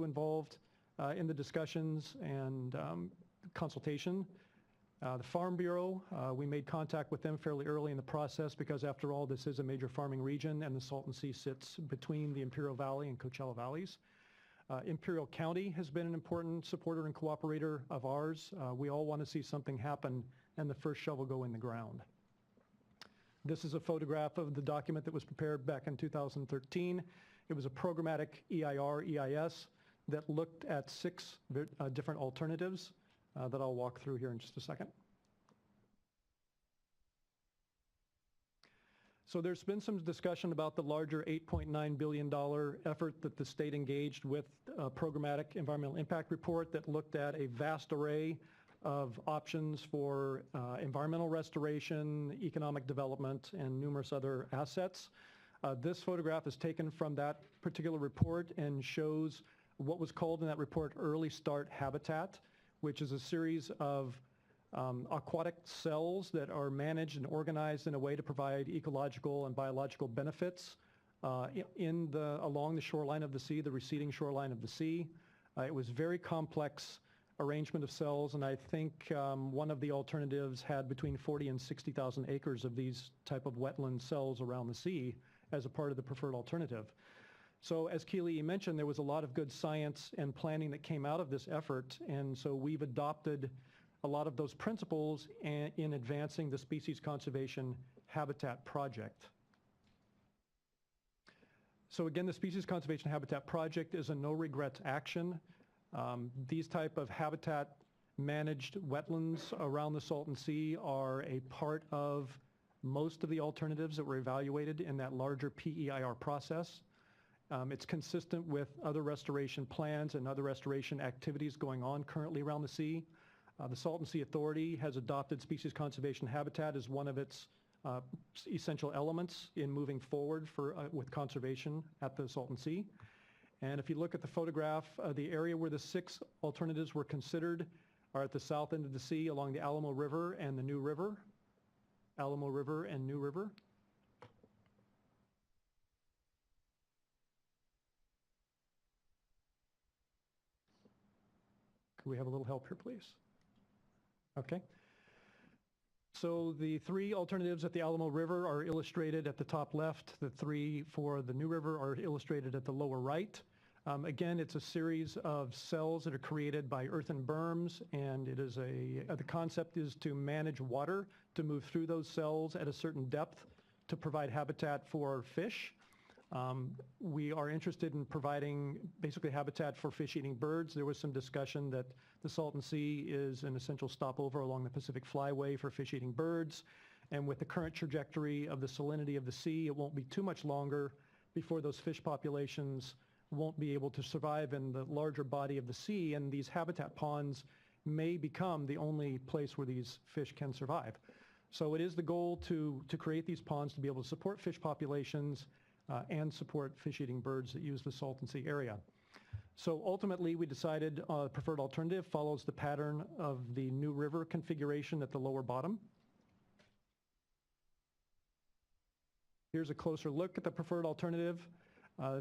involved in the discussions and consultation. The Farm Bureau, we made contact with them fairly early in the process because after all this is a major farming region and the Salton Sea sits between the Imperial Valley and Coachella Valleys. Imperial County has been an important supporter and cooperator of ours. We all want to see something happen and the first shovel go in the ground. This is a photograph of the document that was prepared back in 2013. It was a programmatic EIR-EIS that looked at 6 different alternatives that I'll walk through here in just a second. So there's been some discussion about the larger $8.9 billion effort that the state engaged with a programmatic environmental impact report that looked at a vast array of options for environmental restoration, economic development, and numerous other assets. This photograph is taken from that particular report and shows what was called in that report early start habitat, which is a series of aquatic cells that are managed and organized in a way to provide ecological and biological benefits along the shoreline of the sea, the receding shoreline of the sea. It was very complex arrangement of cells, and I think one of the alternatives had between 40 and 60,000 acres of these type of wetland cells around the sea as a part of the preferred alternative. So as Keely mentioned, there was a lot of good science and planning that came out of this effort, and so we've adopted a lot of those principles in advancing the Species Conservation Habitat Project. So again, the Species Conservation Habitat Project is a no-regrets action. These type of habitat managed wetlands around the Salton Sea are a part of most of the alternatives that were evaluated in that larger PEIR process. It's consistent with other restoration plans and other restoration activities going on currently around the sea. The Salton Sea Authority has adopted species conservation habitat as one of its essential elements in moving forward with conservation at the Salton Sea. And if you look at the photograph, the area where the 6 alternatives were considered are at the south end of the sea along the Alamo River and the New River. Alamo River and New River. Could we have a little help here, please? Okay. So the 3 alternatives at the Alamo River are illustrated at the top left. The 3 for the New River are illustrated at the lower right. Again, it's a series of cells that are created by earthen berms, and it is the concept is to manage water, to move through those cells at a certain depth to provide habitat for fish. We are interested in providing basically habitat for fish-eating birds. There was some discussion that the Salton Sea is an essential stopover along the Pacific Flyway for fish-eating birds. And with the current trajectory of the salinity of the sea, it won't be too much longer before those fish populations won't be able to survive in the larger body of the sea, and these habitat ponds may become the only place where these fish can survive. So it is the goal to create these ponds to be able to support fish populations and support fish-eating birds that use the Salton Sea area. So ultimately, we decided preferred alternative follows the pattern of the New River configuration at the lower bottom. Here's a closer look at the preferred alternative.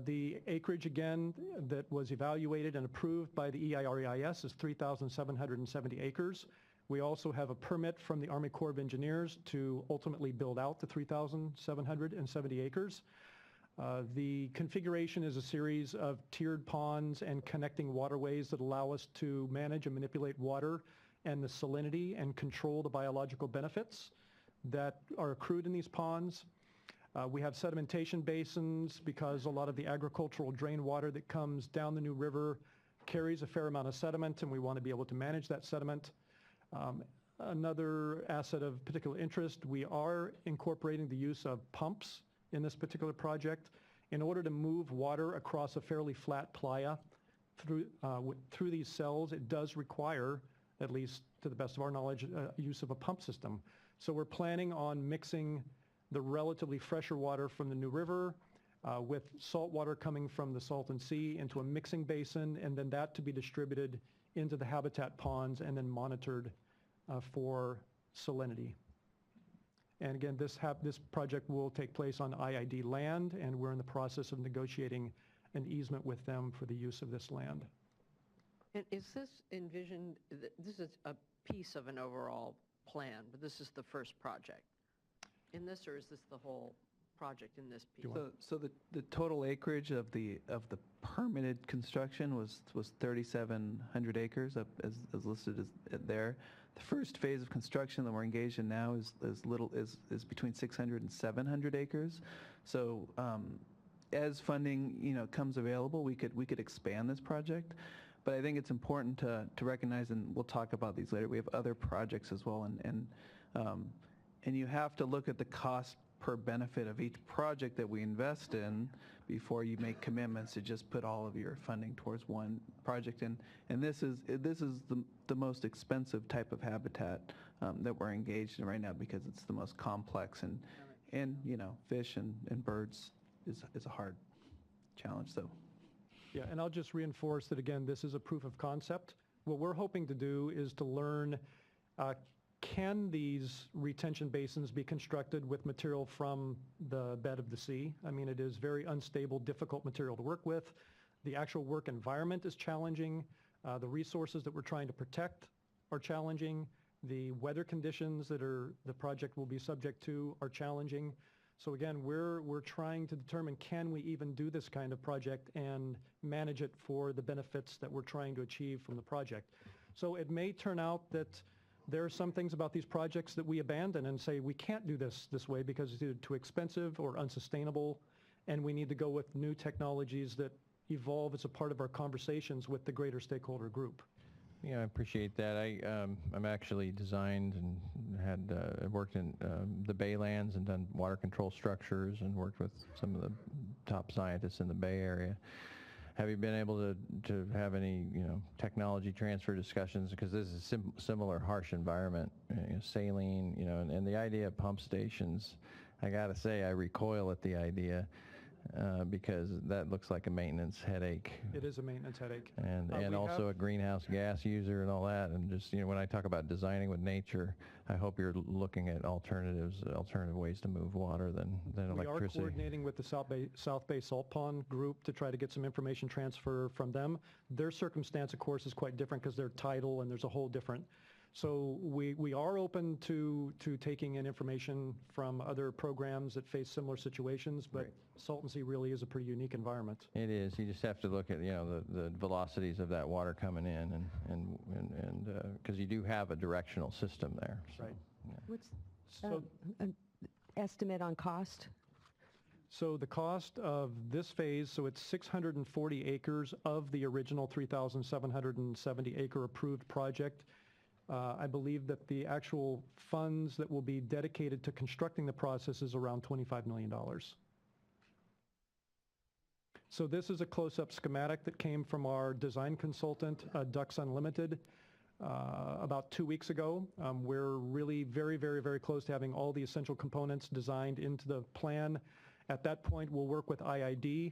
The acreage, again, that was evaluated and approved by the EIR-EIS is 3,770 acres. We also have a permit from the Army Corps of Engineers to ultimately build out the 3,770 acres. The configuration is a series of tiered ponds and connecting waterways that allow us to manage and manipulate water and the salinity and control the biological benefits that are accrued in these ponds. We have sedimentation basins because a lot of the agricultural drain water that comes down the New River carries a fair amount of sediment, and we want to be able to manage that sediment. Another asset of particular interest, we are incorporating the use of pumps in this particular project in order to move water across a fairly flat playa through these cells. It does require, at least to the best of our knowledge, use of a pump system. So we're planning on mixing the relatively fresher water from the New River with salt water coming from the Salton Sea into a mixing basin, and then that to be distributed into the habitat ponds and then monitored for salinity. And again, this project will take place on IID land, and we're in the process of negotiating an easement with them for the use of this land. And is this envisioned, this is a piece of an overall plan, but this is the first project in this, or is this the whole project in this piece? So the total acreage of the permitted construction was 3,700 acres, up as listed as there. The first phase of construction that we're engaged in now is between 600 and 700 acres. So as funding comes available, we could expand this project. But I think it's important to recognize, and we'll talk about these later, we have other projects as well, and you have to look at the cost per benefit of each project that we invest in before you make commitments to just put all of your funding towards one project. And this is the most expensive type of habitat that we're engaged in right now, because it's the most complex, and fish and birds is a hard challenge. So. Yeah, and I'll just reinforce that, again, this is a proof of concept. What we're hoping to do is to learn, can these retention basins be constructed with material from the bed of the sea? I mean, it is very unstable, difficult material to work with. The actual work environment is challenging. The resources that we're trying to protect are challenging. The weather conditions that the project will be subject to are challenging. So again, we're trying to determine, can we even do this kind of project and manage it for the benefits that we're trying to achieve from the project? So it may turn out that there are some things about these projects that we abandon and say we can't do this way because it's either too expensive or unsustainable, and we need to go with new technologies that evolve as a part of our conversations with the greater stakeholder group. Yeah, I appreciate that. I'm actually designed and had worked in the Baylands and done water control structures and worked with some of the top scientists in the Bay Area. Have you been able to have any technology transfer discussions, because this is a similar harsh environment, saline, and the idea of pump stations? I got to say, I recoil at the idea. Because that looks like a maintenance headache. It is a maintenance headache. And also a greenhouse gas user and all that. And just, when I talk about designing with nature, I hope you're looking at alternative ways to move water than electricity. We are coordinating with the South Bay Salt Pond group to try to get some information transfer from them. Their circumstance, of course, is quite different because they're tidal and there's a whole different. So we are open to taking in information from other programs that face similar situations, but right. Salton Sea really is a pretty unique environment. It is. You just have to look at the velocities of that water coming in, and because you do have a directional system there. So, right. Yeah. What's an estimate on cost? So the cost of this phase, so it's 640 acres of the original 3,770 acre approved project. I believe that the actual funds that will be dedicated to constructing the process is around $25 million. So this is a close-up schematic that came from our design consultant, Ducks Unlimited, about 2 weeks ago. We're really very, very, very close to having all the essential components designed into the plan. At that point, we'll work with IID,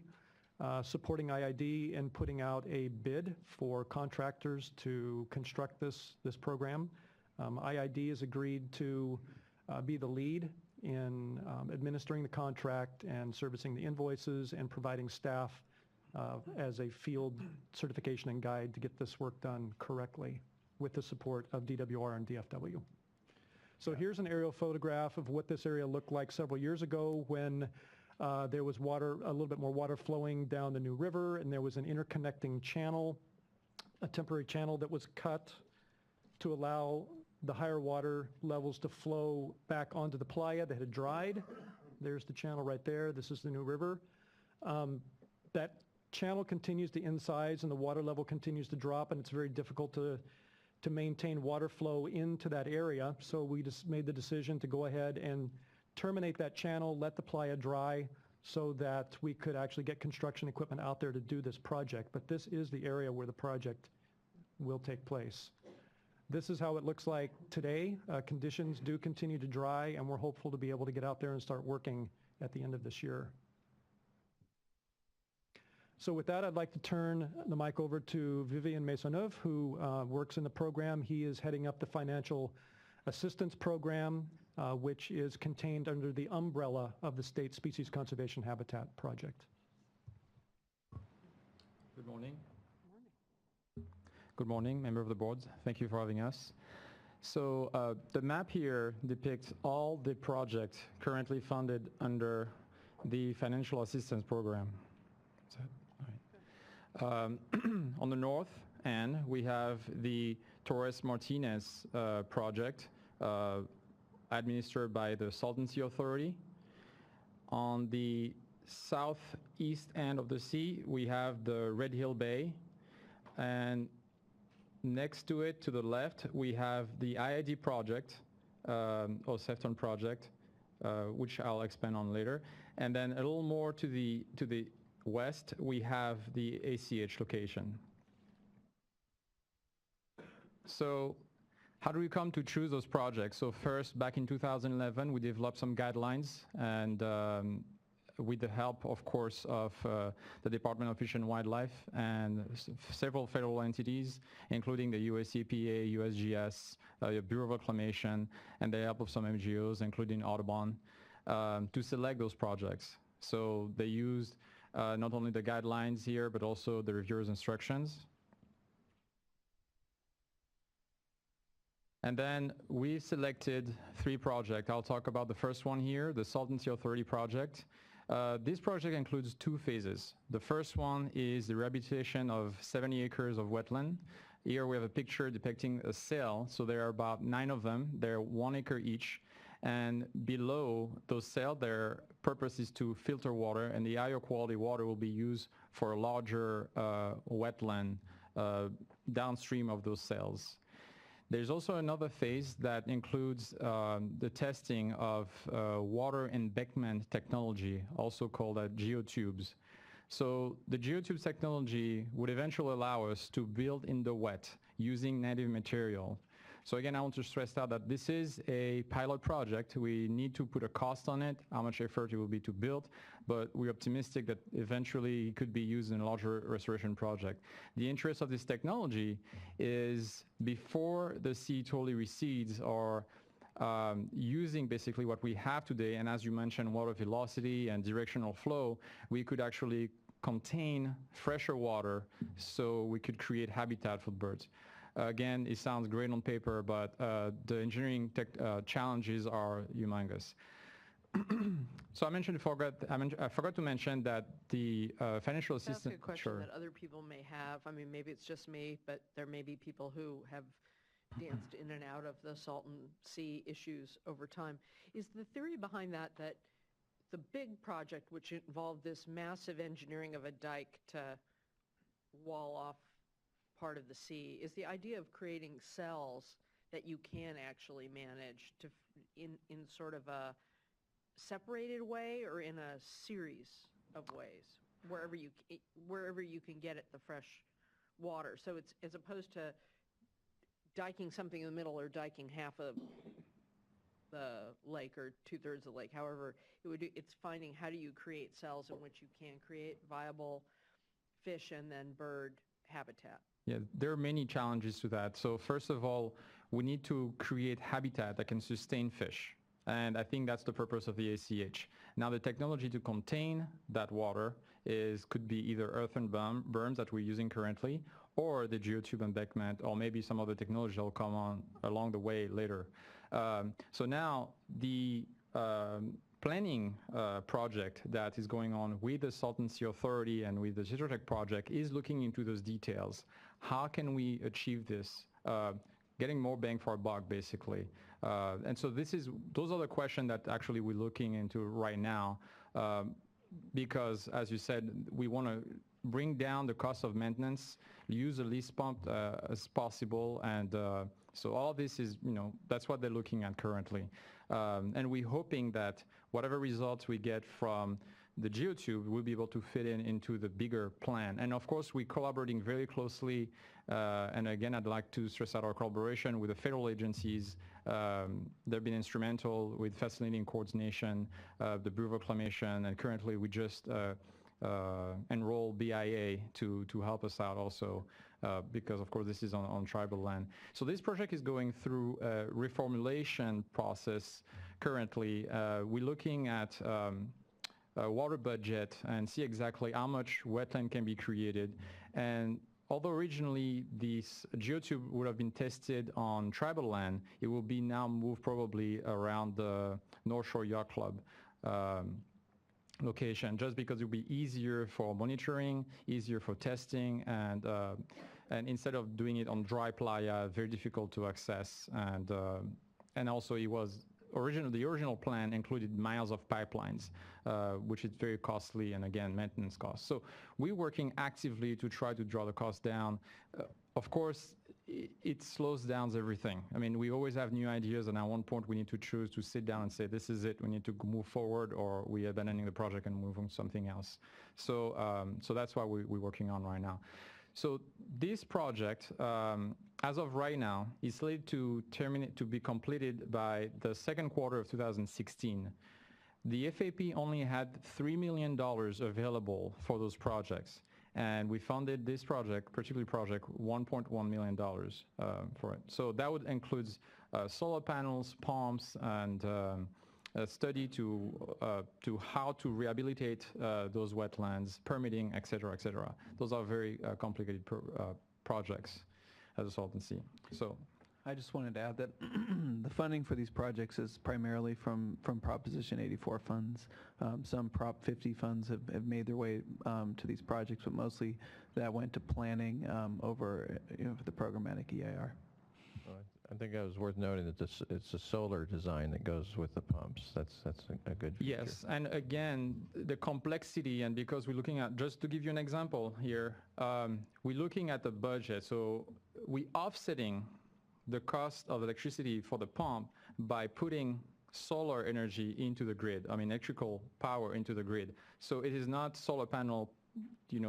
supporting IID and putting out a bid for contractors to construct this program. IID has agreed to be the lead in administering the contract and servicing the invoices and providing staff as a field certification and guide to get this work done correctly with the support of DWR and DFW. So here's an aerial photograph of what this area looked like several years ago when there was water, a little bit more water flowing down the New River, and there was an interconnecting channel, a temporary channel that was cut to allow the higher water levels to flow back onto the playa that had dried. There's the channel right there. This is the New River. That channel continues to insize and the water level continues to drop, and it's very difficult to maintain water flow into that area. So we just made the decision to go ahead and terminate that channel, let the playa dry so that we could actually get construction equipment out there to do this project. But this is the area where the project will take place. This is how it looks like today. Conditions do continue to dry, and we're hopeful to be able to get out there and start working at the end of this year. So with that, I'd like to turn the mic over to Vivian Maisonneuve, who works in the program. He is heading up the financial assistance program, which is contained under the umbrella of the State Species Conservation Habitat Project. Good morning. Good morning, member of the board. Thank you for having us. So the map here depicts all the projects currently funded under the financial assistance program. On the north end, we have the Torres Martinez project administered by the Salton Sea Authority. On the southeast end of the sea, we have the Red Hill Bay, and next to it, to the left, we have the IID project, or Sephton project, which I'll expand on later. And then a little more to the west, we have the ACH location. So how do we come to choose those projects? So first, back in 2011, we developed some guidelines, and with the help, of course, of the Department of Fish and Wildlife and several federal entities, including the US EPA, USGS, Bureau of Reclamation, and the help of some NGOs, including Audubon, to select those projects. So they used not only the guidelines here, but also the reviewer's instructions. And then we selected 3 projects. I'll talk about the first one here, the Salton Sea Authority project. This project includes 2 phases. The first one is the rehabilitation of 70 acres of wetland. Here we have a picture depicting a sail. So there are about 9 of them. They're 1 acre each. And below those sails, their purpose is to filter water, and the higher quality water will be used for a larger wetland downstream of those sails. There's also another phase that includes the testing of water embankment technology, also called geotubes. So the geotubes technology would eventually allow us to build in the wet using native material. So again, I want to stress out that this is a pilot project. We need to put a cost on it, how much effort it will be to build, but we're optimistic that eventually it could be used in a larger restoration project. The interest of this technology is before the sea totally recedes, or using basically what we have today, and as you mentioned, water velocity and directional flow, we could actually contain fresher water so we could create habitat for birds. Again, it sounds great on paper, but the engineering challenges are humongous. So I forgot to mention that the financial assistance... That's a question that other people may have. I mean, maybe it's just me, but there may be people who have danced in and out of the Salton Sea issues over time. Is the theory behind that the big project, which involved this massive engineering of a dike to wall off part of the sea, is the idea of creating cells that you can actually manage to in sort of a separated way or in a series of ways, wherever you can get at the fresh water. So it's, as opposed to diking something in the middle or diking half of the lake or 2/3 of the lake, however it's finding how do you create cells in which you can create viable fish and then bird habitat. Yeah, there are many challenges to that. So first of all, we need to create habitat that can sustain fish. And I think that's the purpose of the ACH. Now the technology to contain that water could be either earthen berms that we're using currently, or the geotube embankment, or maybe some other technology that will come on along the way later. So now the planning project that is going on with the Salton Sea Authority and with the Citrotech project is looking into those details. How can we achieve this? Getting more bang for our buck, basically. And so those are the questions that actually we're looking into right now, because, as you said, we want to bring down the cost of maintenance, use the least pump as possible, and so all this is, that's what they're looking at currently. And we're hoping that whatever results we get from the geotube, we'll be able to fit into the bigger plan. And of course, we're collaborating very closely, and again, I'd like to stress out our collaboration with the federal agencies. They've been instrumental with facilitating coordination, the Bureau of Reclamation, and currently we just enroll BIA to help us out also, because of course this is on tribal land. So this project is going through a reformulation process currently. We're looking at water budget and see exactly how much wetland can be created. And although originally this geotube would have been tested on tribal land, it will be now moved probably around the North Shore Yacht Club location, just because it will be easier for monitoring, easier for testing, and instead of doing it on dry playa, very difficult to access, and also it was the original plan included miles of pipelines, which is very costly, and again, maintenance costs. So we're working actively to try to draw the cost down. Of course, it slows down everything. I mean, we always have new ideas, and at one point we need to choose to sit down and say, this is it, we need to move forward, or we're abandoning the project and moving to something else. So, so that's what we're working on right now. So this project, as of right now, is slated to be completed by the second quarter of 2016. The FAP only had $3 million available for those projects, and we funded this project, particular project, $1.1 million for it. So that would include solar panels, pumps, and a study to how to rehabilitate those wetlands, permitting, et cetera, et cetera. Those are very complicated projects as a Salton Sea. So I just wanted to add that the funding for these projects is primarily from Proposition 84 funds. Some Prop 50 funds have made their way to these projects, but mostly that went to planning over the programmatic EIR. I think it was worth noting that it's a solar design that goes with the pumps. That's a good feature. yes, and again, the complexity, and because we're looking at, just to give you an example here, we're looking at the budget. So we're offsetting the cost of electricity for the pump by putting solar energy into the grid, electrical power into the grid. So it is not solar panel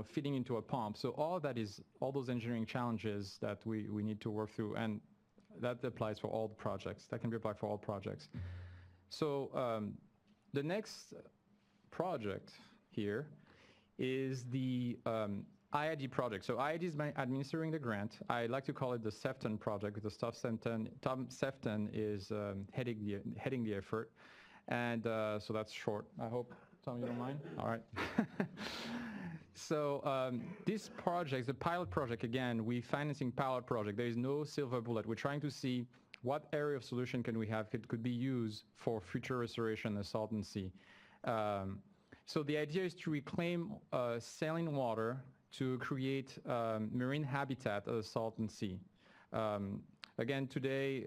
fitting into a pump. So all those engineering challenges that we need to work through, and that applies for all the projects. That can be applied for all projects. So the next project here is the IID project. So IID is administering the grant. I like to call it the Sephton project because Tom Sephton is heading the effort. And so that's short. I hope, Tom, you don't mind? All right. So this project, the pilot project, again, we're financing pilot project. There is no silver bullet. We're trying to see what area of solution can we have could be used for future restoration in the Salton Sea. So the idea is to reclaim saline water to create marine habitat of the Salton Sea. Again, today,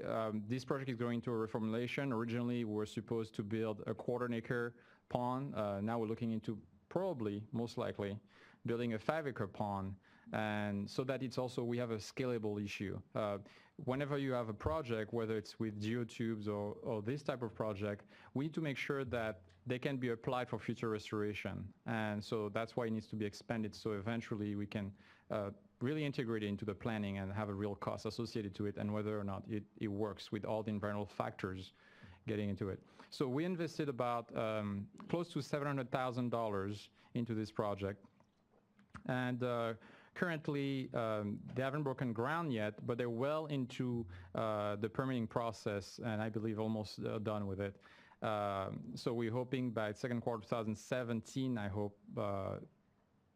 this project is going to a reformulation. Originally, we were supposed to build a 1/4 acre pond. Now we're looking into probably, most likely, building a 5-acre pond, and so that it's also, we have a scalable issue. Whenever you have a project, whether it's with geotubes or this type of project, we need to make sure that they can be applied for future restoration. And so that's why it needs to be expanded, so eventually we can really integrate it into the planning and have a real cost associated to it, and whether or not it works with all the environmental factors getting into it. So we invested about close to $700,000 into this project. And currently, they haven't broken ground yet, but they're well into the permitting process, and I believe almost done with it. So we're hoping by second quarter 2017, I hope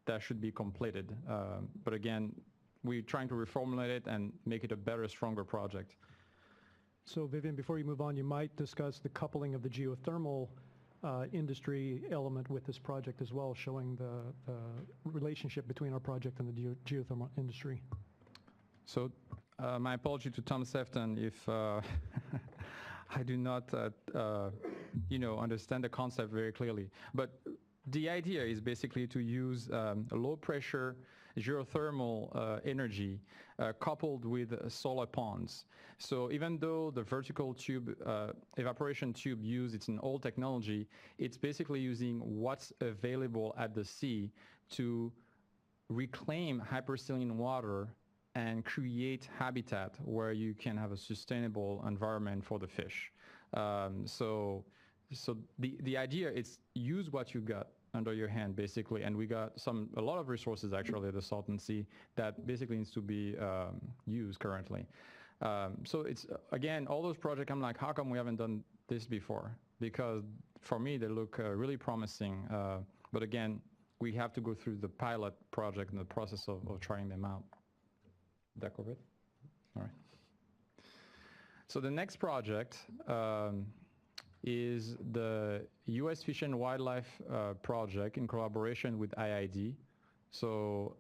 that should be completed. But again, we're trying to reformulate it and make it a better, stronger project. So Vivian, before you move on, you might discuss the coupling of the geothermal industry element with this project as well, showing the relationship between our project and the geothermal industry. So my apology to Tom Sephton if I do not understand the concept very clearly. But the idea is basically to use low pressure geothermal energy coupled with solar ponds. So even though the vertical tube, evaporation tube used, it's an old technology, it's basically using what's available at the sea to reclaim hypersaline water and create habitat where you can have a sustainable environment for the fish. So the idea is use what you got under your hand, basically, and we got a lot of resources actually at the Salton Sea that basically needs to be used currently. So it's, again, all those projects, I'm like, how come we haven't done this before? Because for me, they look really promising. But again, we have to go through the pilot project and the process of trying them out. That cover it? All right. So the next project is the U.S. Fish and Wildlife project in collaboration with IID. So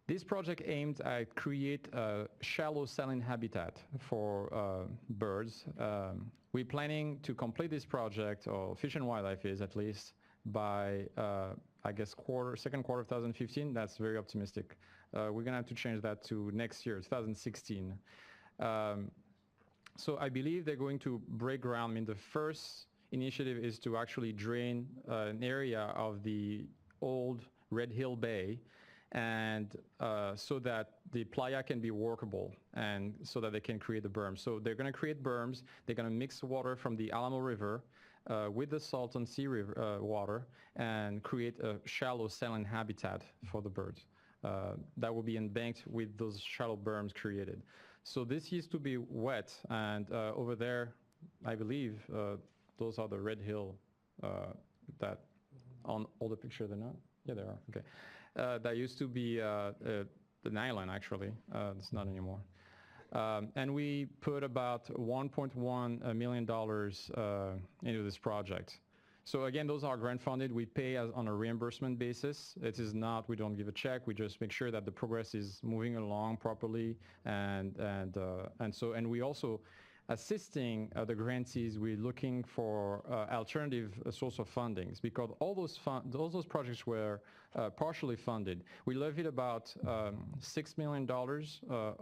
this project aimed at create a shallow saline habitat for birds. We're planning to complete this project, or Fish and Wildlife is at least, by I guess second quarter of 2015. That's very optimistic. We're gonna have to change that to next year, 2016. So I believe they're going to break ground. I mean, the first initiative is to actually drain an area of the old Red Hill Bay, and so that the playa can be workable, and so that they can create the berms. So they're going to create berms. They're going to mix water from the Alamo River with the Salton Sea River water, and create a shallow saline habitat for the birds that will be embanked with those shallow berms created. So this used to be wet, and over there, I believe those are the Red Hill that on all the picture they're not. Yeah, they are. Okay. That used to be an island, actually. It's not anymore. And we put about $1.1 million into this project. So again, those are grant funded. We pay on a reimbursement basis. It is not, we don't give a check. We just make sure that the progress is moving along properly. And we also assisting the grantees. We're looking for alternative source of fundings, because all those projects were partially funded. We levied about $6 million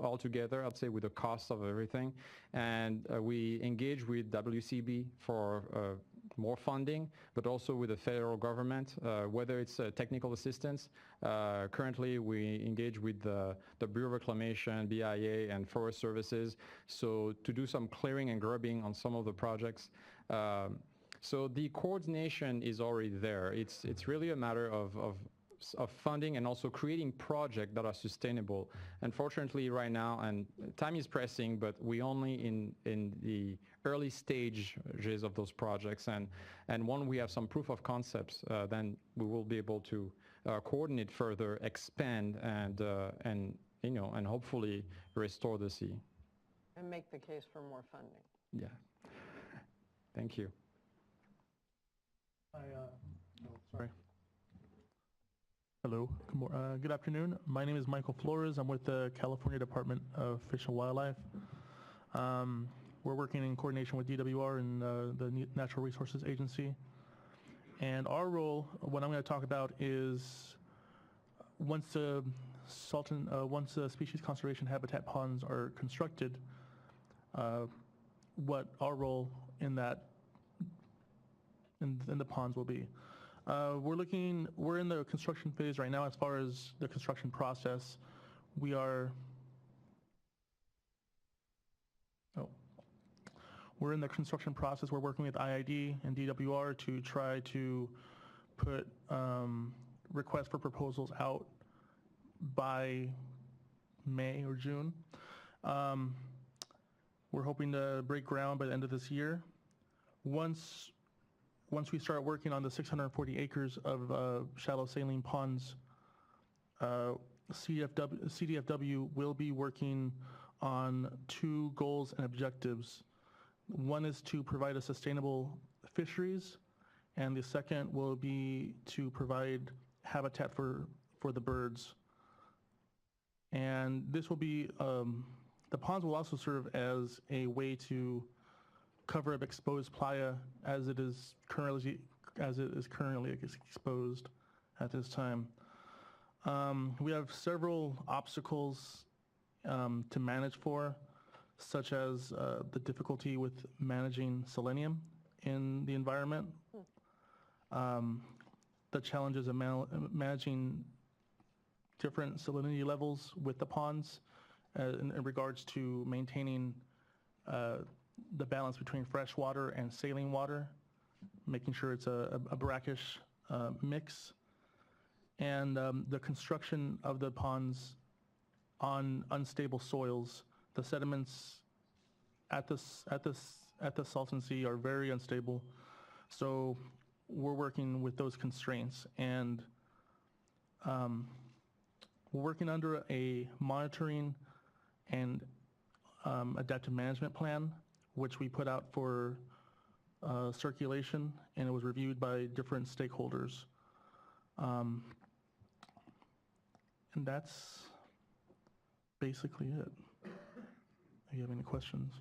altogether, I'd say, with the cost of everything. And we engaged with WCB for more funding, but also with the federal government, whether it's technical assistance. Currently, we engage with the Bureau of Reclamation, BIA, and Forest Services, so to do some clearing and grubbing on some of the projects. So the coordination is already there. It's really a matter of funding and also creating projects that are sustainable. Unfortunately, right now, and time is pressing, but we only in the early stages of those projects, and when we have some proof of concepts, then we will be able to coordinate further, expand, and hopefully restore the sea. And make the case for more funding. Yeah. Thank you. Sorry. Hello, good afternoon. My name is Michael Flores. I'm with the California Department of Fish and Wildlife. We're working in coordination with DWR and the Natural Resources Agency. And our role, what I'm going to talk about, is once the species conservation habitat ponds are constructed, what our role in that in the ponds will be. We're in the construction phase right now. As far as the construction process, we're in the construction process. We're working with IID and DWR to try to put requests for proposals out by May or June. We're hoping to break ground by the end of this year. Once we start working on the 640 acres of shallow saline ponds, CDFW will be working on 2 goals and objectives. One is to provide a sustainable fisheries, and the second will be to provide habitat for the birds. And this will be, the ponds will also serve as a way to cover up exposed playa as it is currently exposed at this time. We have several obstacles to manage for, such as the difficulty with managing selenium in the environment, the challenges of managing different salinity levels with the ponds in regards to maintaining the balance between fresh water and saline water, making sure it's a brackish mix, and the construction of the ponds on unstable soils. The sediments at the Salton Sea are very unstable, so we're working with those constraints, and we're working under a monitoring and adaptive management plan, which we put out for circulation, and it was reviewed by different stakeholders. And that's basically it. Do you have any questions?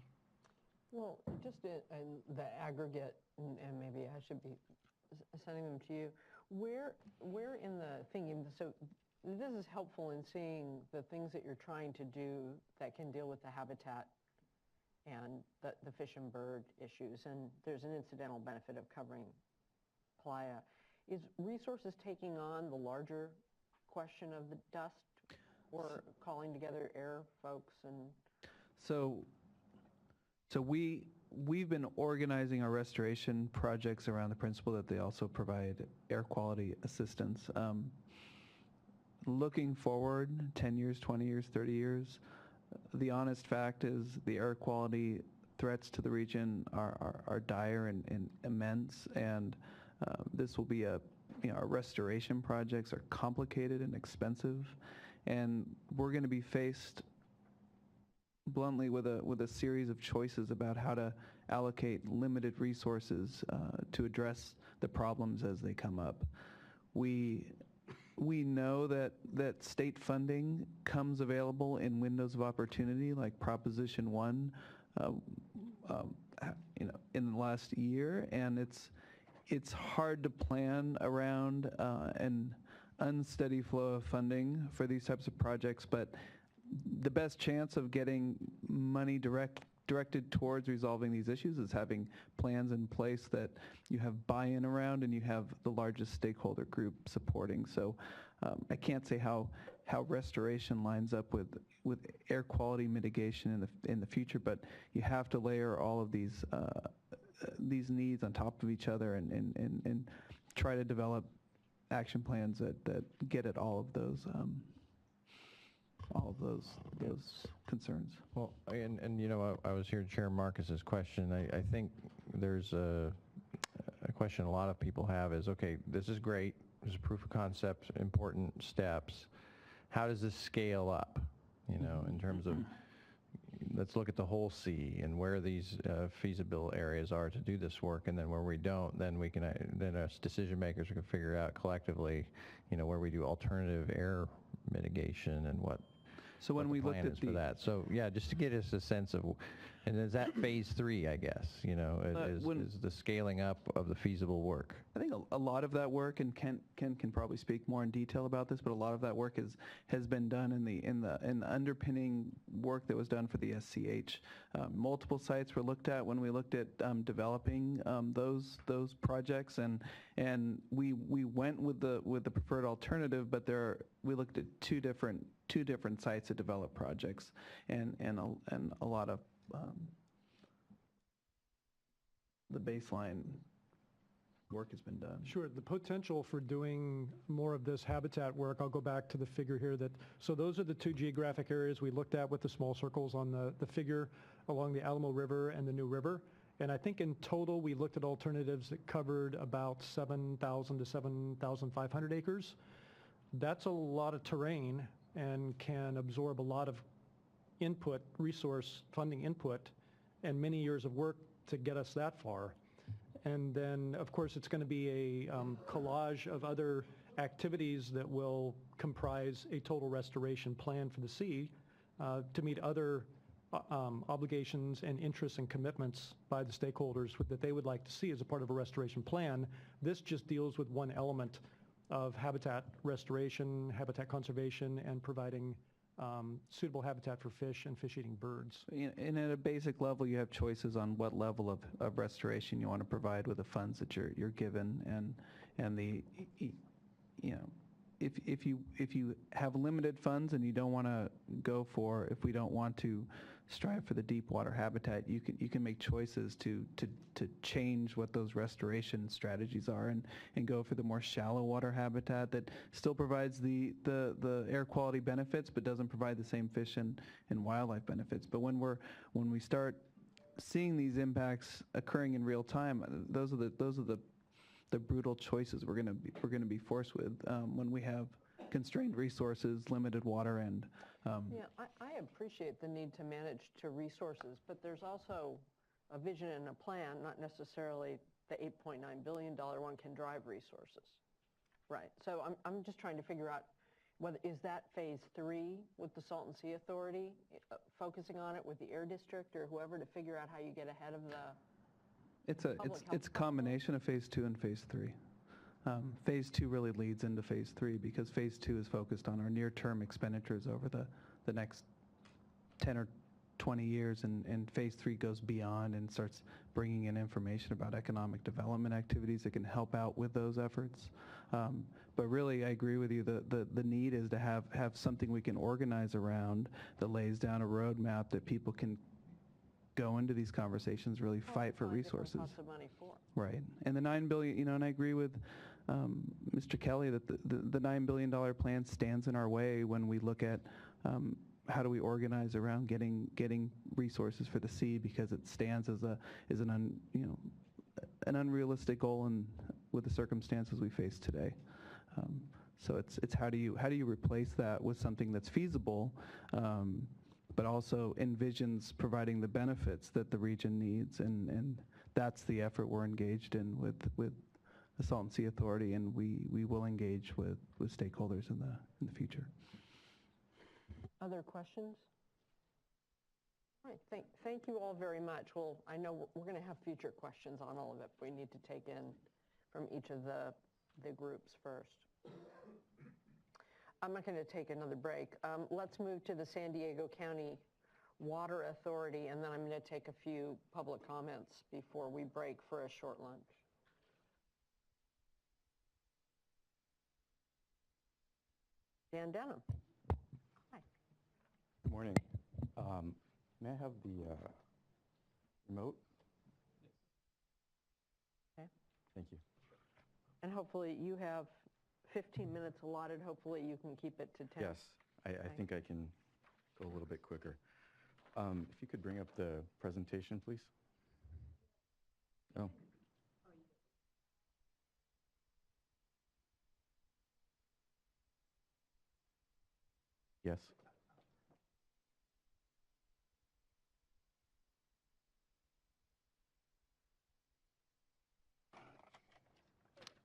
Well, just in the aggregate, and maybe I should be sending them to you, where in the thinking, so this is helpful in seeing the things that you're trying to do that can deal with the habitat and the fish and bird issues, and there's an incidental benefit of covering playa. Is resources taking on the larger question of the dust, or calling together air folks and... So we've been organizing our restoration projects around the principle that they also provide air quality assistance. Looking forward 10 years, 20 years, 30 years, the honest fact is the air quality threats to the region are dire and immense, and this will be our restoration projects are complicated and expensive, and we're going to be faced bluntly with a series of choices about how to allocate limited resources to address the problems as they come up. We know that state funding comes available in windows of opportunity, like Proposition 1, in the last year, and it's hard to plan around an unsteady flow of funding for these types of projects, but the best chance of getting money directed towards resolving these issues is having plans in place that you have buy-in around and you have the largest stakeholder group supporting. So I can't say how restoration lines up with air quality mitigation in the future, but you have to layer all of these needs on top of each other and try to develop action plans that get at all of those concerns. Well, and I was here to Chair Marcus's question. I think there's a question a lot of people have is, okay, this is great. There's a proof of concept, important steps. How does this scale up, in terms of, let's look at the whole sea and where these feasible areas are to do this work, and then where we don't, then we can, then us decision makers can figure out collectively, where we do alternative air mitigation and what. So when we looked at for that. So yeah, just to get us a sense of, and is that phase 3, I guess, is the scaling up of the feasible work? I think a lot of that work, and Ken can probably speak more in detail about this, but a lot of that work has been done in the underpinning work that was done for the SCH. Multiple sites were looked at when we looked at developing those projects, and we went with the preferred alternative, but we looked at two different sites to develop projects, and a lot of the baseline work has been done. Sure, the potential for doing more of this habitat work, I'll go back to the figure here so those are the two geographic areas we looked at with the small circles on the figure along the Alamo River and the New River. And I think in total we looked at alternatives that covered about 7,000 to 7,500 acres. That's a lot of terrain and can absorb a lot of input, resource funding input, and many years of work to get us that far. And then, of course, it's going to be a collage of other activities that will comprise a total restoration plan for the sea to meet other obligations and interests and commitments by the stakeholders that they would like to see as a part of a restoration plan. This just deals with one element of habitat restoration, habitat conservation, and providing suitable habitat for fish and fish-eating birds. And at a basic level, you have choices on what level of restoration you want to provide with the funds that you're given, and the if you have limited funds and you don't want to go for, if we don't want to strive for the deep water habitat, you can make choices to change what those restoration strategies are and go for the more shallow water habitat that still provides the air quality benefits but doesn't provide the same fish and wildlife benefits. But when we start seeing these impacts occurring in real time, those are the the brutal choices we're going to be forced with when we have constrained resources, limited water, and Yeah, I appreciate the need to manage to resources, but there's also a vision and a plan, not necessarily the $8.9 billion one can drive resources. Right, so I'm just trying to figure out whether, is that phase 3 with the Salton Sea Authority, focusing on it with the Air District or whoever to figure out how you get ahead of the it's a combination of phase 2 and phase 3. Phase 2 really leads into phase 3 because phase 2 is focused on our near-term expenditures over the next 10 or 20 years, and phase 3 goes beyond and starts bringing in information about economic development activities that can help out with those efforts. But really, I agree with you, the need is to have something we can organize around that lays down a roadmap that people can go into these conversations, really fight for resources. Pots of money for. Right. And the $9 billion, and I agree with Mr. Kelly that the $9 billion plan stands in our way when we look at how do we organize around getting resources for the sea, because it stands as an unrealistic goal with the circumstances we face today. So it's how do you replace that with something that's feasible, but also envisions providing the benefits that the region needs, and that's the effort we're engaged in with the Salton Sea Authority, and we will engage with stakeholders in the future. Other questions? All right, thank you all very much. Well, I know we're going to have future questions on all of it. We need to take in from each of the groups first. I'm not going to take another break. Let's move to the San Diego County Water Authority, and then I'm going to take a few public comments before we break for a short lunch. Dan Denham. Hi. Good morning. May I have the remote? Okay. Thank you. And hopefully you have 15 minutes allotted. Hopefully you can keep it to 10. Yes, I think I can go a little bit quicker. If you could bring up the presentation, please. Oh. Yes.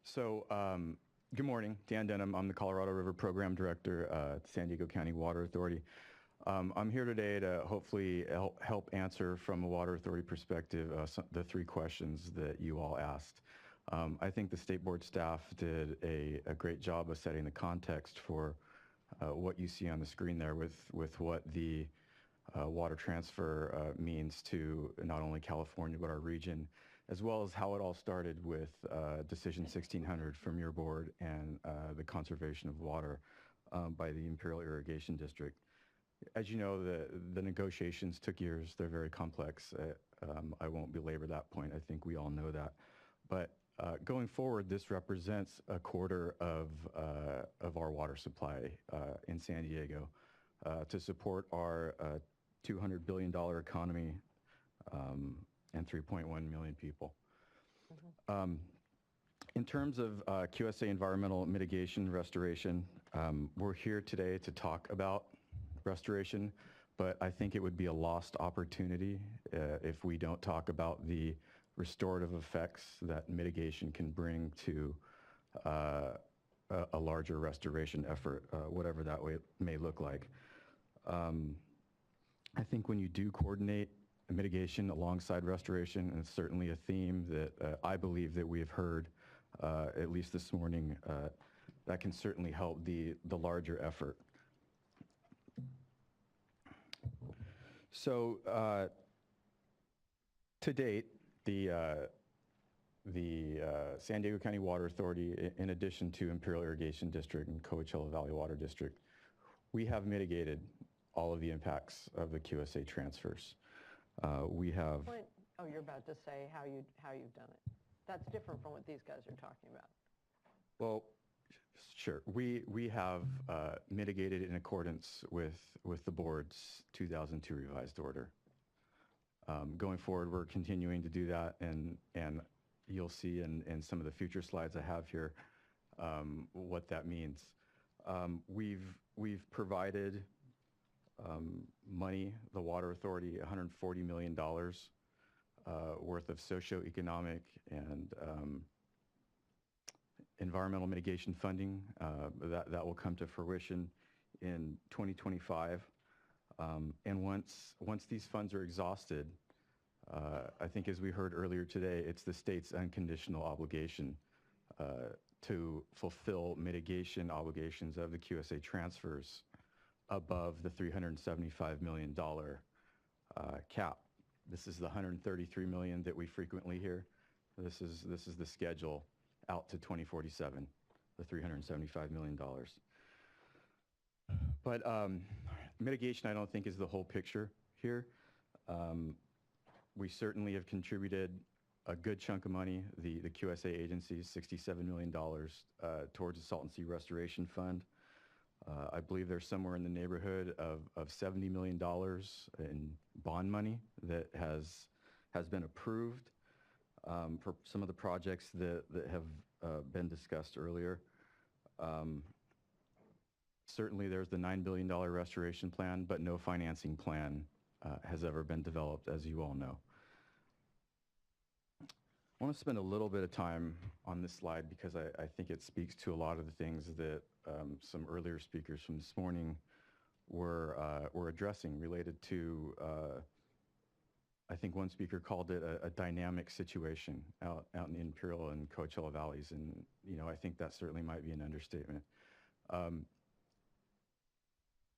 So, good morning, Dan Denham. I'm the Colorado River Program Director at San Diego County Water Authority. I'm here today to hopefully help answer from a Water Authority perspective the 3 questions that you all asked. I think the State Board staff did a great job of setting the context for what you see on the screen there with what the water transfer means to not only California but our region, as well as how it all started with Decision 1600 from your board and the conservation of water by the Imperial Irrigation District. As you know, the negotiations took years. They're very complex. I won't belabor that point. I think we all know that. But going forward, this represents a quarter of our water supply in San Diego to support our $200 billion economy and 3.1 million people. Mm-hmm. In terms of QSA environmental mitigation restoration, we're here today to talk about restoration, but I think it would be a lost opportunity if we don't talk about the restorative effects that mitigation can bring to a larger restoration effort, whatever that may look like. I think when you do coordinate mitigation alongside restoration, and it's certainly a theme that I believe that we have heard, at least this morning, that can certainly help the larger effort. So to date, the San Diego County Water Authority, in addition to Imperial Irrigation District and Coachella Valley Water District, we have mitigated all of the impacts of the QSA transfers. We have... Oh, you're about to say how you've done it. That's different from what these guys are talking about. Well, sure. We have mitigated in accordance with the board's 2002 revised order. Going forward, we're continuing to do that, and you'll see in some of the future slides I have here what that means. We've provided money, the Water Authority, $140 million worth of socioeconomic and environmental mitigation funding that will come to fruition in 2025. And once these funds are exhausted, I think as we heard earlier today, it's the state's unconditional obligation to fulfill mitigation obligations of the QSA transfers above the $375 million cap. This is the $133 million that we frequently hear. This is the schedule out to 2047, the $375 million. But mitigation, I don't think, is the whole picture here. We certainly have contributed a good chunk of money, the QSA agencies, $67 million towards the Salton Sea Restoration Fund. I believe there's somewhere in the neighborhood of $70 million in bond money that has been approved for some of the projects that have been discussed earlier. Certainly there's the $9 billion restoration plan, but no financing plan has ever been developed, as you all know. I want to spend a little bit of time on this slide because I think it speaks to a lot of the things that some earlier speakers from this morning were addressing related to, I think one speaker called it a dynamic situation out in the Imperial and Coachella Valleys. And, you know, I think that certainly might be an understatement.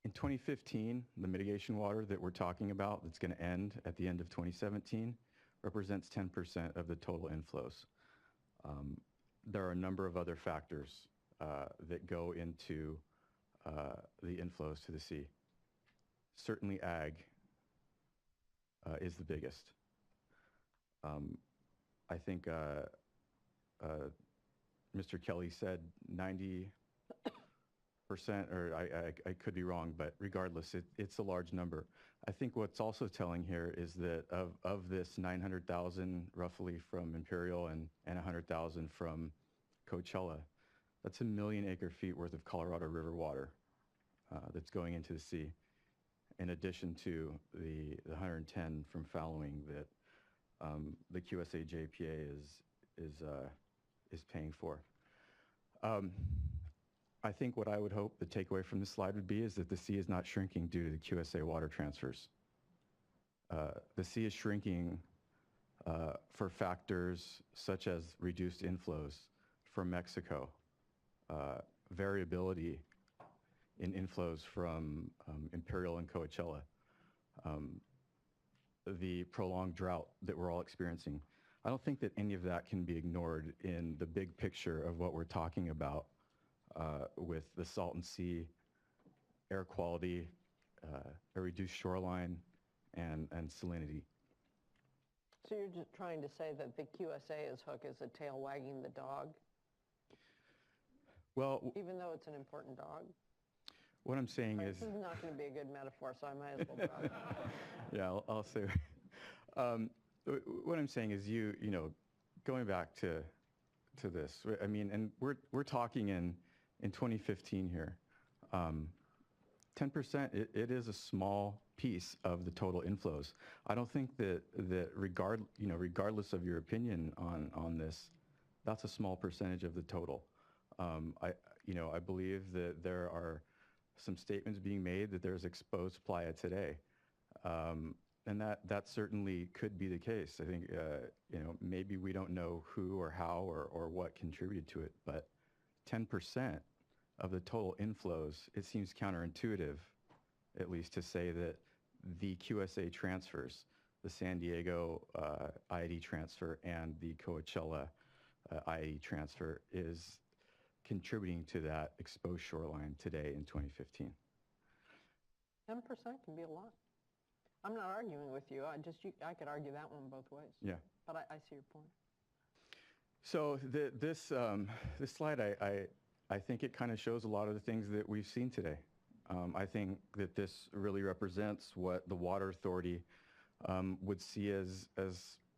In 2015, the mitigation water that we're talking about that's going to end at the end of 2017 represents 10% of the total inflows. There are a number of other factors that go into the inflows to the sea. Certainly ag is the biggest. I think Mr. Kelly said 90%, or I could be wrong, but regardless, it's a large number. I think what's also telling here is that of this 900,000 roughly from Imperial and 100,000 from Coachella, that's 1 million acre feet worth of Colorado River water that's going into the sea, in addition to the 110 from fallowing that the QSA JPA is paying for. I think what I would hope the takeaway from this slide would be is that the sea is not shrinking due to the QSA water transfers. The sea is shrinking for factors such as reduced inflows from Mexico, variability in inflows from Imperial and Coachella, the prolonged drought that we're all experiencing. I don't think that any of that can be ignored in the big picture of what we're talking about with the Salton Sea, air quality, a reduced shoreline, and salinity. So you're just trying to say that the QSA's hook is a tail wagging the dog? Well, even though it's an important dog? What I'm saying is... This is not going to be a good metaphor, so I might as well drop it. Yeah, I'll say... what I'm saying is you know, going back to this, I mean, and we're talking in 2015 here. 10%, it is a small piece of the total inflows. I don't think that regardless of your opinion on this, that's a small percentage of the total. I believe that there are some statements being made that there's exposed playa today. And that certainly could be the case. I think, maybe we don't know who or how or what contributed to it, but 10% of the total inflows, it seems counterintuitive, at least, to say that the QSA transfers, the San Diego ID transfer and the Coachella ID transfer, is contributing to that exposed shoreline today in 2015. 10% can be a lot. I'm not arguing with you. I could argue that one both ways. Yeah. But I see your point. So this slide, I think it kind of shows a lot of the things that we've seen today. I think that this really represents what the Water Authority would see as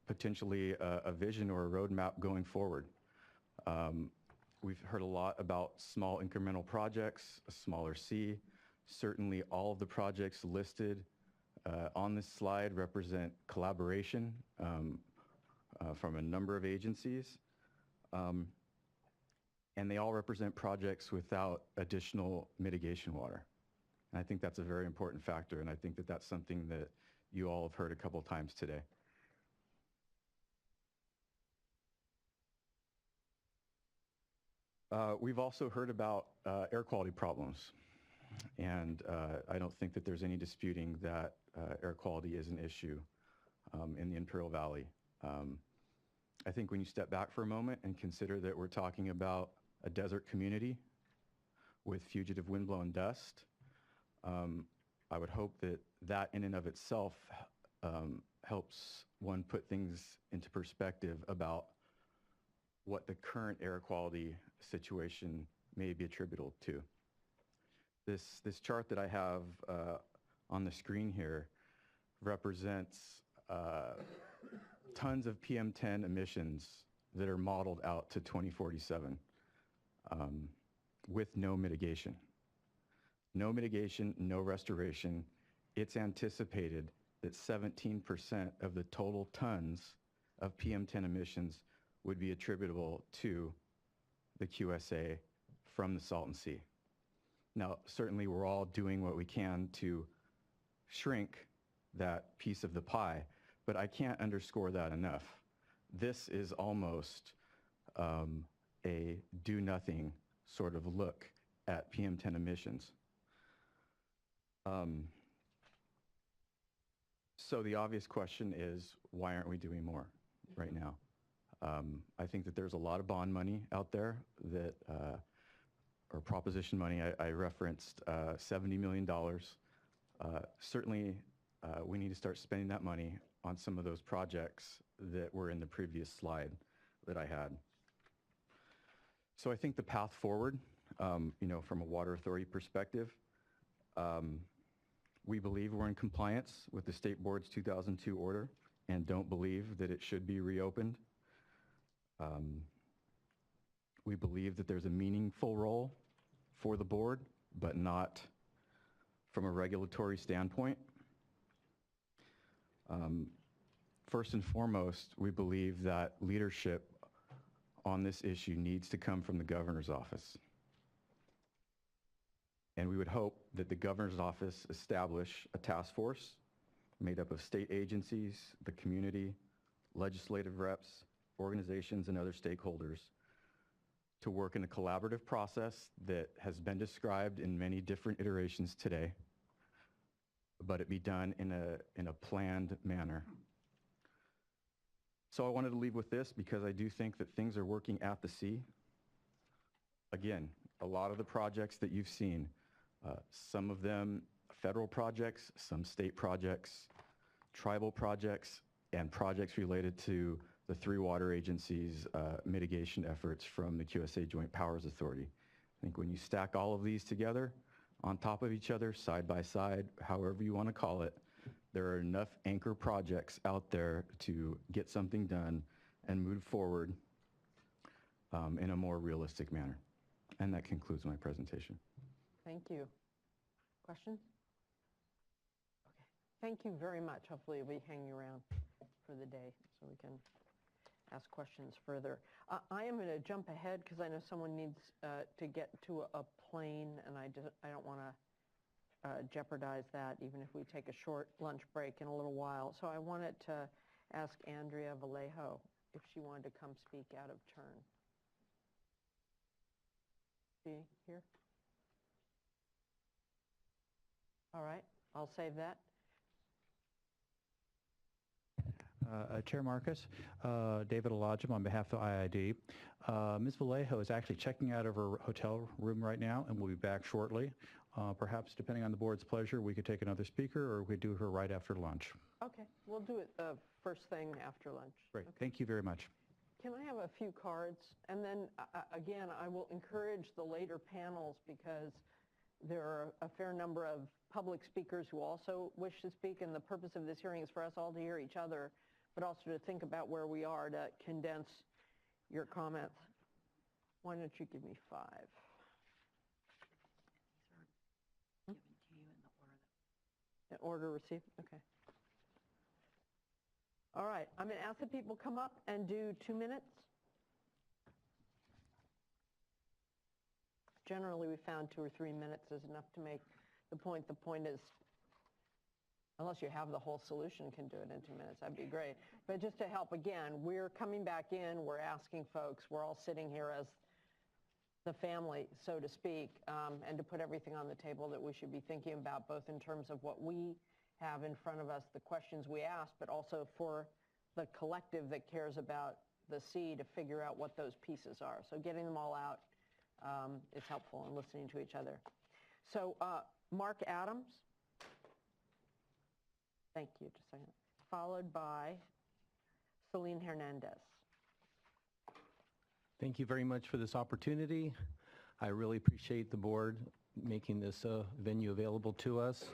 potentially a vision or a roadmap going forward. We've heard a lot about small incremental projects, a smaller C. Certainly all of the projects listed on this slide represent collaboration from a number of agencies. And they all represent projects without additional mitigation water. And I think that's a very important factor, and I think that that's something that you all have heard a couple times today. We've also heard about air quality problems, and I don't think that there's any disputing that air quality is an issue in the Imperial Valley. I think when you step back for a moment and consider that we're talking about a desert community with fugitive windblown dust, I would hope that that in and of itself helps one put things into perspective about what the current air quality situation may be attributable to. This chart that I have on the screen here represents tons of PM10 emissions that are modeled out to 2047 with no mitigation. No mitigation, no restoration. It's anticipated that 17% of the total tons of PM10 emissions would be attributable to the QSA from the Salton Sea. Now, certainly we're all doing what we can to shrink that piece of the pie, but I can't underscore that enough. This is almost a do-nothing sort of look at PM10 emissions. So the obvious question is, why aren't we doing more right now? I think that there's a lot of bond money out there that, or proposition money. I referenced $70 million. Certainly, we need to start spending that money on some of those projects that were in the previous slide that I had. So I think the path forward, from a water authority perspective, we believe we're in compliance with the State Board's 2002 order and don't believe that it should be reopened. We believe that there's a meaningful role for the board, but not from a regulatory standpoint. First and foremost, we believe that leadership on this issue needs to come from the governor's office. And we would hope that the governor's office establish a task force made up of state agencies, the community, legislative reps, organizations, and other stakeholders to work in a collaborative process that has been described in many different iterations today, but it be done in a planned manner. So I wanted to leave with this because I do think that things are working at the sea. Again, a lot of the projects that you've seen, some of them federal projects, some state projects, tribal projects, and projects related to the three water agencies' mitigation efforts from the QSA Joint Powers Authority. I think when you stack all of these together on top of each other, side by side, however you want to call it, there are enough anchor projects out there to get something done and move forward in a more realistic manner. And that concludes my presentation. Thank you. Questions? Okay. Thank you very much. Hopefully you'll be hanging around for the day so we can ask questions further. I am going to jump ahead because I know someone needs to get to a plane, and I don't want to jeopardize that even if we take a short lunch break in a little while. So I wanted to ask Andrea Vallejo if she wanted to come speak out of turn. Is she here? All right, I'll save that. Chair Marcus, David Elajim on behalf of IID. Ms. Vallejo is actually checking out of her hotel room right now and will be back shortly. Perhaps, depending on the board's pleasure, we could take another speaker or we could do her right after lunch. Okay, we'll do it first thing after lunch. Great, Okay. Thank you very much. Can I have a few cards? And then, again, I will encourage the later panels because there are a fair number of public speakers who also wish to speak, and the purpose of this hearing is for us all to hear each other. but also to think about where we are to condense your comments. Why don't you give me 5? Given to you in the order that. In order received? Okay. All right, I'm going to ask the people come up and do 2 minutes. Generally, we found 2 or 3 minutes is enough to make the point. The point is, unless you have the whole solution, can do it in 2 minutes, that'd be great. But just to help, again, we're coming back in, we're asking folks, we're all sitting here as the family, so to speak, and to put everything on the table that we should be thinking about, both in terms of what we have in front of us, the questions we ask, but also for the collective that cares about the sea to figure out what those pieces are. So getting them all out is helpful in listening to each other. So Mark Adams. Thank you, just a second. Followed by Celine Hernandez. Thank you very much for this opportunity. I really appreciate the board making this venue available to us.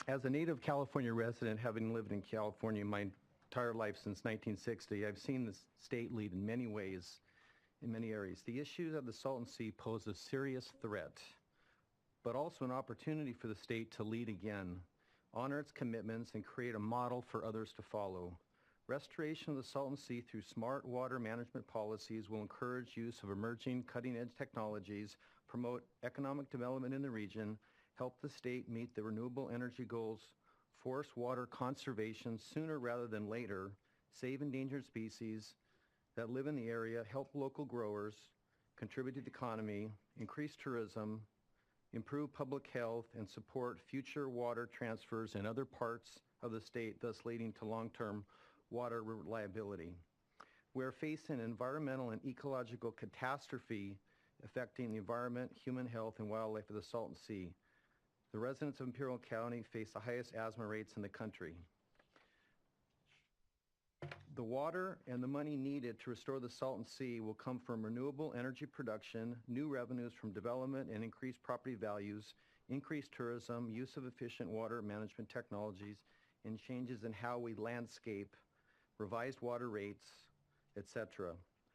As a native California resident, having lived in California my entire life since 1960, I've seen the state lead in many ways, in many areas. The issues of the Salton Sea pose a serious threat, but also an opportunity for the state to lead again, honor its commitments, and create a model for others to follow. Restoration of the Salton Sea through smart water management policies will encourage use of emerging cutting-edge technologies, promote economic development in the region, help the state meet the renewable energy goals, force water conservation sooner rather than later, save endangered species that live in the area, help local growers, contribute to the economy, increase tourism, improve public health, and support future water transfers in other parts of the state, thus leading to long-term water reliability. We're facing an environmental and ecological catastrophe affecting the environment, human health, and wildlife of the Salton Sea. The residents of Imperial County face the highest asthma rates in the country. The water and the money needed to restore the Salton Sea will come from renewable energy production, new revenues from development and increased property values, increased tourism, use of efficient water management technologies, and changes in how we landscape, revised water rates, etc.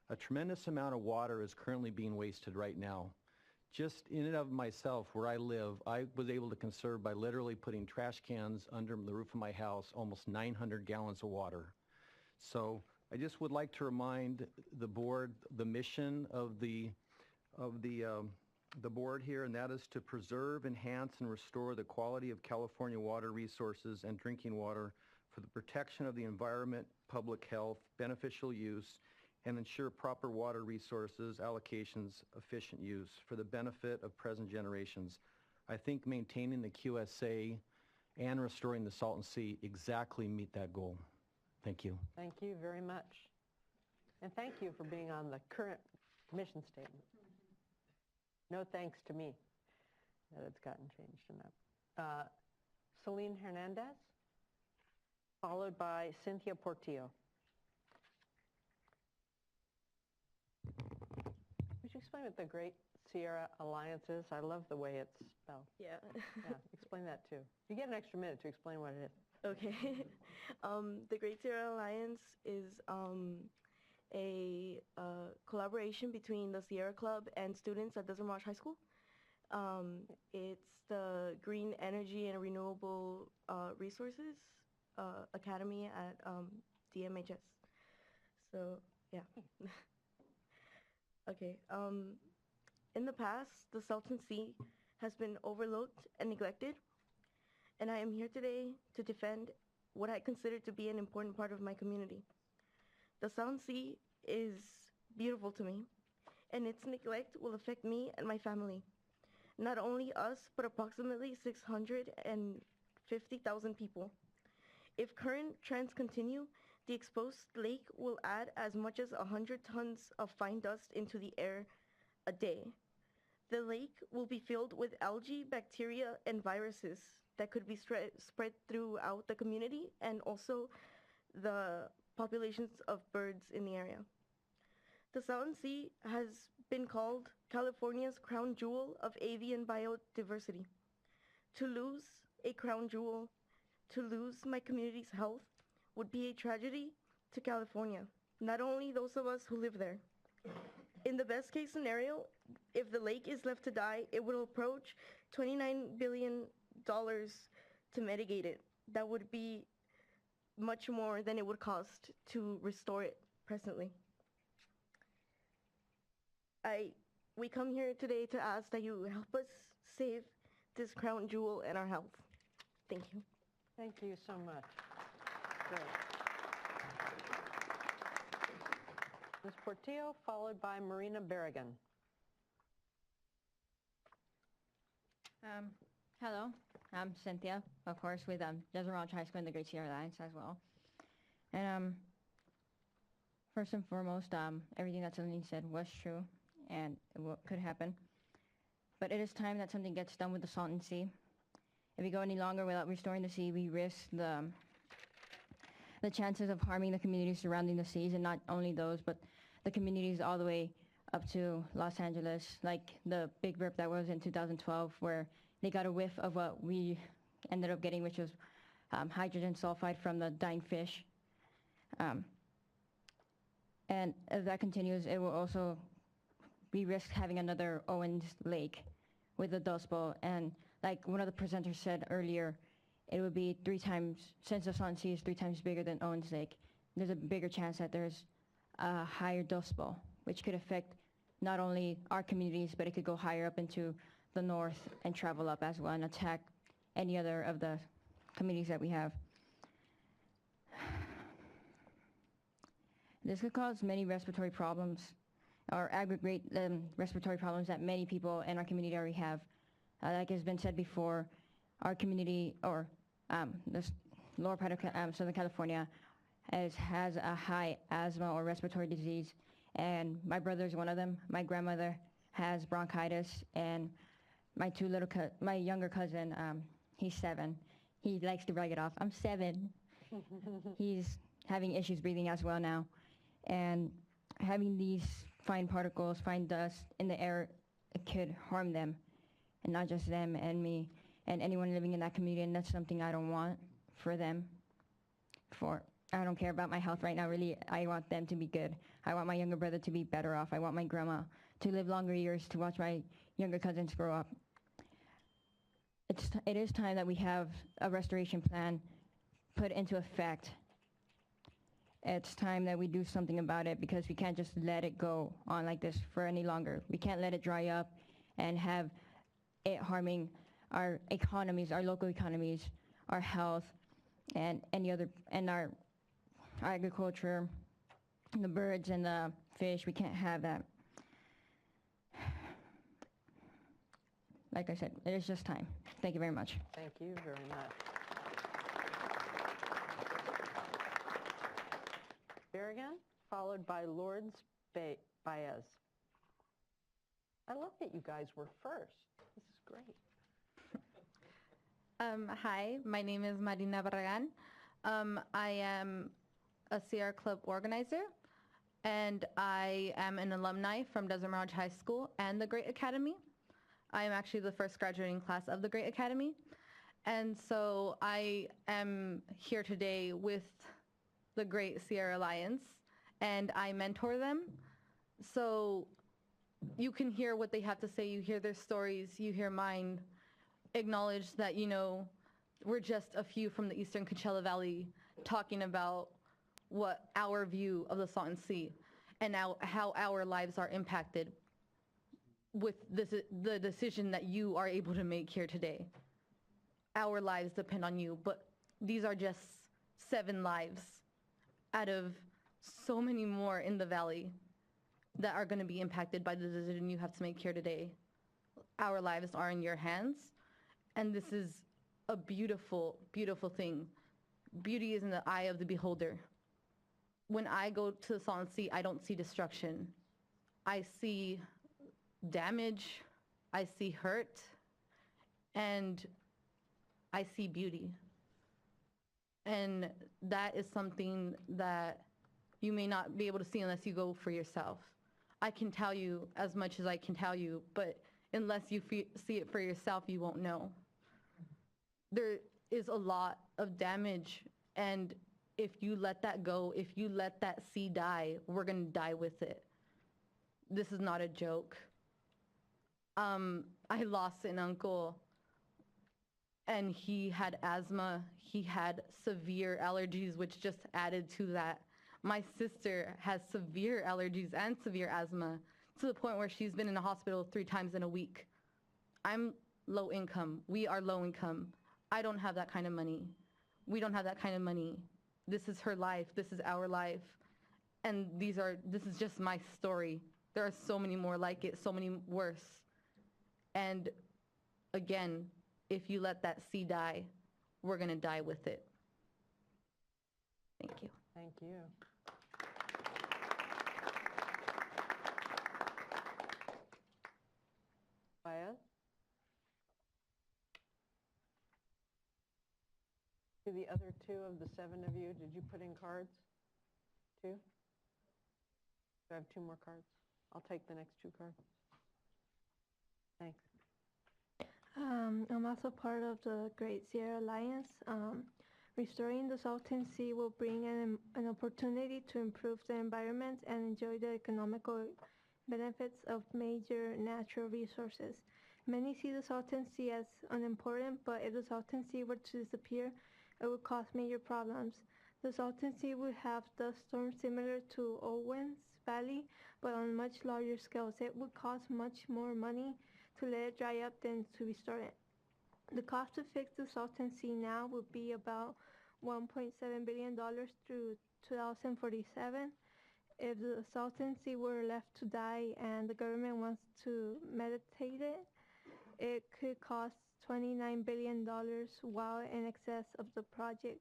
A tremendous amount of water is currently being wasted right now. Just in and of myself, where I live, I was able to conserve by literally putting trash cans under the roof of my house, almost 900 gallons of water. So I just would like to remind the board the mission of the board here, and that is to preserve, enhance, and restore the quality of California water resources and drinking water for the protection of the environment, public health, beneficial use, and ensure proper water resources, allocations, efficient use for the benefit of present generations. I think maintaining the QSA and restoring the Salton Sea exactly meet that goal. Thank you. Thank you very much. And thank you for being on the current mission statement. No thanks to me that it's gotten changed enough. Celine Hernandez, followed by Cynthia Portillo. Would you explain what the Great Sierra Alliance is? I love the way it's spelled. Yeah. Yeah, explain that too. You get an extra minute to explain what it is. Okay. The Great Sierra Alliance is a collaboration between the Sierra Club and students at Desert Marsh High School. It's the Green Energy and Renewable Resources Academy at DMHS. So, yeah. Okay. In the past, the Salton Sea has been overlooked and neglected, and I am here today to defend what I consider to be an important part of my community. The Salton Sea is beautiful to me, and its neglect will affect me and my family. Not only us, but approximately 650,000 people. If current trends continue, the exposed lake will add as much as 100 tons of fine dust into the air a day. The lake will be filled with algae, bacteria, and viruses that could be spread throughout the community and also the populations of birds in the area. The Salton Sea has been called California's crown jewel of avian biodiversity. To lose a crown jewel, to lose my community's health, would be a tragedy to California, not only those of us who live there. In the best case scenario, if the lake is left to die, it will approach $29 billion to mitigate it. That would be much more than it would cost to restore it presently. We come here today to ask that you help us save this crown jewel and our health. Thank you. Thank you so much. Good. Ms. Portillo, followed by Marina Berrigan. Hello, I'm Cynthia, of course, with Desert Ridge High School and the Great Sierra Alliance as well. And first and foremost, everything that Celine said was true and could happen. But it is time that something gets done with the Salton Sea. If we go any longer without restoring the sea, we risk the chances of harming the communities surrounding the seas, and not only those, but the communities all the way up to Los Angeles, like the big rip that was in 2012, where they got a whiff of what we ended up getting, which was hydrogen sulfide from the dying fish. And as that continues, it will also we risk having another Owens Lake with a Dust Bowl. And like one of the presenters said earlier, it would be 3 times, since the Salton Sea is 3 times bigger than Owens Lake, there's a bigger chance that there's a higher Dust Bowl, which could affect not only our communities, but it could go higher up into the north and travel up as well and attack any other of the communities that we have. This could cause many respiratory problems, or aggregate respiratory problems that many people in our community already have. Like has been said before, our community, or this lower part of Southern California, has a high asthma or respiratory disease, and my brother's one of them. My grandmother has bronchitis, and my younger cousin, he's 7. He likes to brag it off. I'm 7. He's having issues breathing as well now, and having these fine particles, fine dust in the air, could harm them, and not just them and me and anyone living in that community, and that's something I don't want for them. I don't care about my health right now, really. I want them to be good. I want my younger brother to be better off. I want my grandma to live longer years, to watch my younger cousins grow up. It is time that we have a restoration plan put into effect. It's time that we do something about it, because we can't just let it go on like this for any longer. We can't let it dry up and have it harming our economies, our local economies, our health, and any other, and our agriculture, the birds and the fish. We can't have that. Like I said, it is just time. Thank you very much. Thank you very much. Berrigan, followed by Lourdes Baez. I love that you guys were first. This is great. Hi, my name is Marina Barragan. I am a CR Club organizer, and I am an alumni from Desert Mirage High School and the Great Academy. I am actually the first graduating class of the Great Academy. And so I am here today with the Great Sierra Alliance, and I mentor them. So you can hear what they have to say, you hear their stories, you hear mine. Acknowledge that, you know, we're just a few from the Eastern Coachella Valley talking about what our view of the Salton Sea and how our lives are impacted with the decision that you are able to make here today. Our lives depend on you, but these are just 7 lives out of so many more in the valley that are going to be impacted by the decision you have to make here today. Our lives are in your hands, and this is a beautiful, beautiful thing. Beauty is in the eye of the beholder. When I go to the Salton Sea, I don't see destruction. I see damage, I see hurt, and I see beauty. And that is something that you may not be able to see unless you go for yourself. I can tell you as much as I can tell you, but unless you see it for yourself, you won't know. There is a lot of damage, and if you let that go, if you let that sea die, we're going to die with it. This is not a joke. I lost an uncle, and he had asthma. He had severe allergies, which just added to that. My sister has severe allergies and severe asthma to the point where she's been in the hospital 3 times in a week. I'm low income. We are low income. I don't have that kind of money. We don't have that kind of money. This is her life. This is our life. And this is just my story. There are so many more like it, so many worse. And again, if you let that sea die, we're going to die with it. Thank you. Thank you. Fayez? To the other 2 of the 7 of you, did you put in cards? 2? Do I have 2 more cards? I'll take the next 2 cards. Thanks. I'm also part of the Great Sierra Alliance. Restoring the Salton Sea will bring an opportunity to improve the environment and enjoy the economical benefits of major natural resources. Many see the Salton Sea as unimportant, but if the Salton Sea were to disappear, it would cause major problems. The Salton Sea would have dust storms similar to Owens Valley, but on much larger scales. It would cost much more money to let it dry up than to restore it. The cost to fix the Salton Sea now would be about $1.7 billion through 2047. If the Salton Sea were left to die and the government wants to meditate it, it could cost $29 billion, well in excess of the project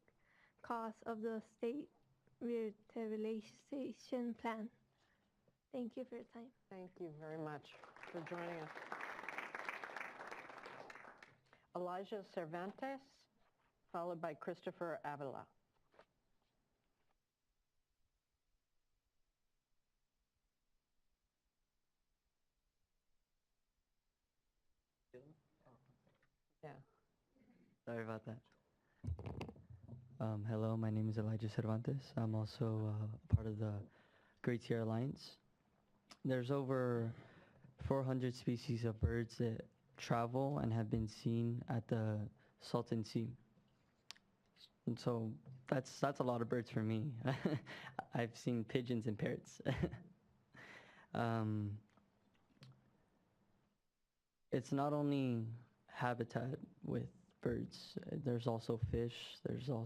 cost of the state revitalization plan. Thank you for your time. Thank you very much for joining us. Elijah Cervantes, followed by Christopher Avila. Yeah. Sorry about that. Hello, my name is Elijah Cervantes. I'm also part of the Great Sierra Alliance. There's over 400 species of birds that travel and have been seen at the Salton Sea. And so that's a lot of birds for me. I've seen pigeons and parrots. It's not only habitat with birds, there's also fish, there's also